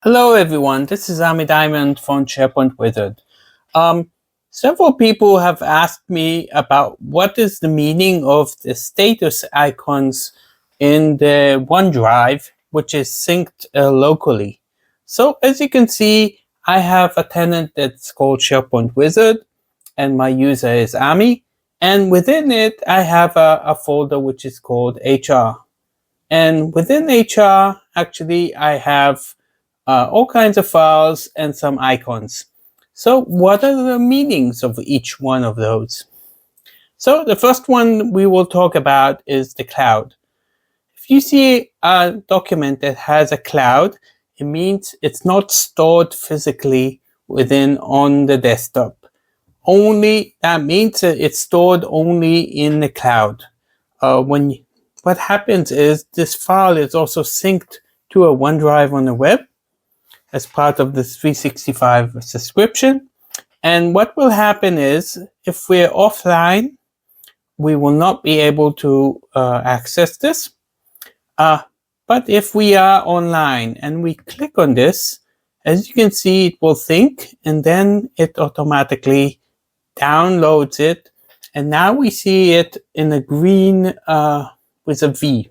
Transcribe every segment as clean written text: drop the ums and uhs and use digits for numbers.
Hello everyone, this is Ami Diamond from SharePoint Wizard. Several people have asked me about what is the meaning of the status icons in the OneDrive, which is synced locally. So as you can see, I have a tenant that's called SharePoint Wizard, and my user is Ami. And within it, I have a folder which is called HR. And within HR, actually, I have all kinds of files and some icons. So what are the meanings of each one of those? So the first one we will talk about is the cloud. If you see a document that has a cloud, it means it's not stored physically on the desktop. That means it's stored only in the cloud. What happens is this file is also synced to a OneDrive on the web as part of this 365 subscription. And what will happen is if we're offline, we will not be able to access this. But if we are online and we click on this, as you can see, it will think and then it automatically downloads it. And now we see it in a green with a V.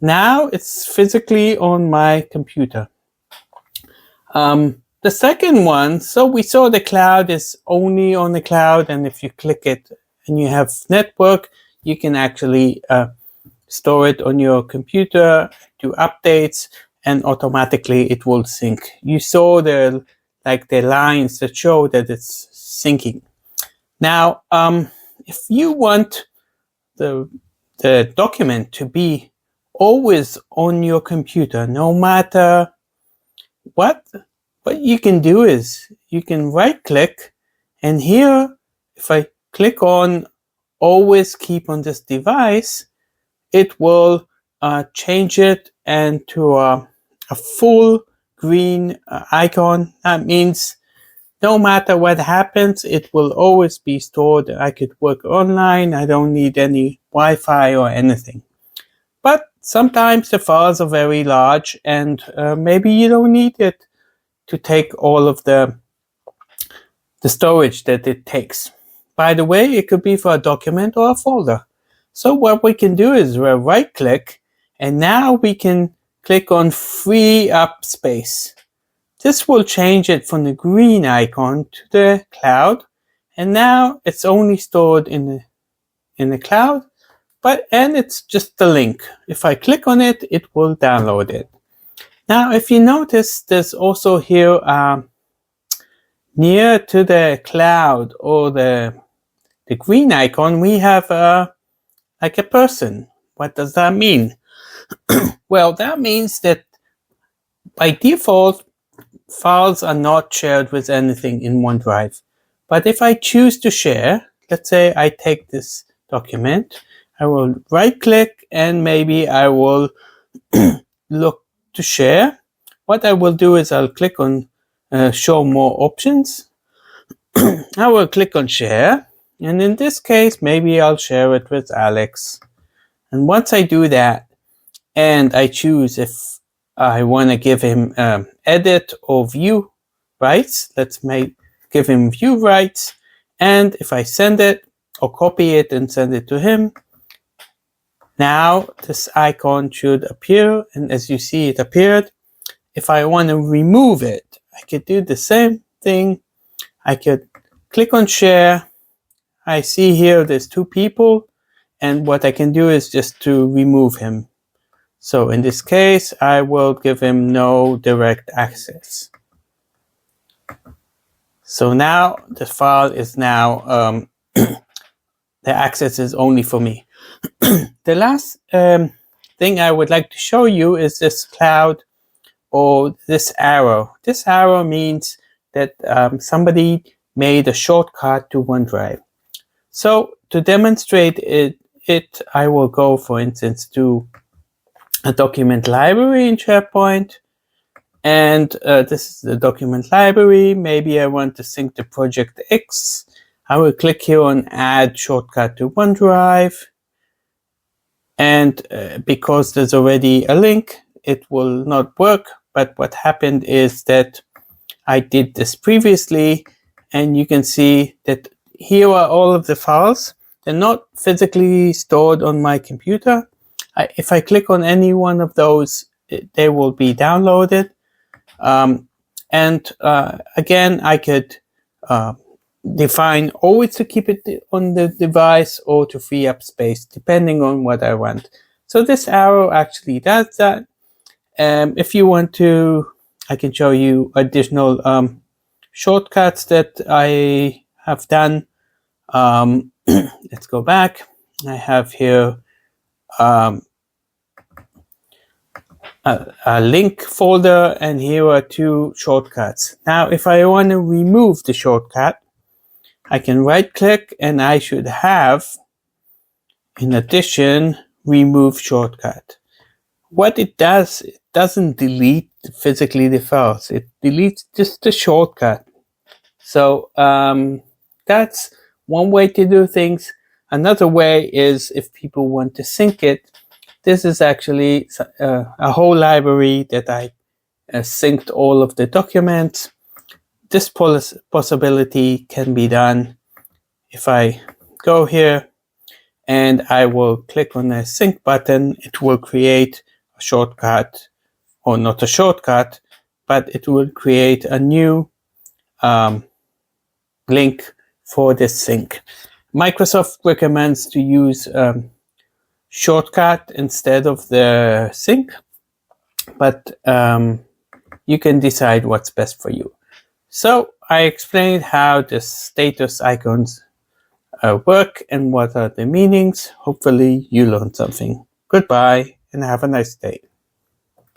Now it's physically on my computer. The second one, so we saw the cloud is only on the cloud, and if you click it and you have network, you can actually store it on your computer, do updates, and automatically it will sync. You saw the lines that show that it's syncing. Now, if you want the document to be always on your computer, no matter what you can do is you can right click, and here if I click on always keep on this device, it will change it into a full green icon. That means no matter what happens, it will always be stored. I could work online. I don't need any Wi-Fi or anything. But sometimes the files are very large, and maybe you don't need it to take all of the storage that it takes. By the way, it could be for a document or a folder. So what we can do is we'll right click, and now we can click on free up space. This will change it from the green icon to the cloud, and now it's only stored in the cloud, and it's just the link. If I click on it, it will download it. Now, if you notice, there's also here near to the cloud or the green icon, we have like a person. What does that mean? Well, that means that by default, files are not shared with anything in OneDrive. But if I choose to share, let's say I take this document, I will right click and maybe I will look to share. What I will do is I'll click on show more options. I will click on share, and in this case maybe I'll share it with Alex. And once I do that and I choose if I want to give him edit or view rights, give him view rights, and if I send it or copy it and send it to him, now this icon should appear, and as you see, it appeared. If I want to remove it, I could do the same thing. I could click on share. I see here there's two people, and what I can do is just to remove him. So in this case, I will give him no direct access. So now the file is now, the access is only for me. The last thing I would like to show you is this cloud or this arrow. This arrow means that somebody made a shortcut to OneDrive. So to demonstrate it, I will go, for instance, to a document library in SharePoint. And this is the document library. Maybe I want to sync the project X. I will click here on add shortcut to OneDrive. And because there's already a link, it will not work. but what happened is that I did this previously, and you can see that here are all of the files. They're not physically stored on my computer. If I click on any one of those, they will be downloaded. Again, I could define always to keep it on the device or to free up space, depending on what I want. So this arrow actually does that. If you want to, I can show you additional shortcuts that I have done. Let's go back. I have here a link folder, and here are 2 shortcuts. Now, if I want to remove the shortcut, I can right click, and I should have, in addition, remove shortcut. What it does, it doesn't delete physically the files. It deletes just the shortcut. So that's one way to do things. Another way is if people want to sync it. This is actually a whole library that I synced all of the documents. This possibility can be done if I go here and I will click on the sync button. It will create a shortcut, or not a shortcut, but it will create a new link for this sync. Microsoft recommends to use shortcut instead of the sync, but you can decide what's best for you. So I explained how the status icons work and what are the meanings. Hopefully you learned something. Goodbye and have a nice day.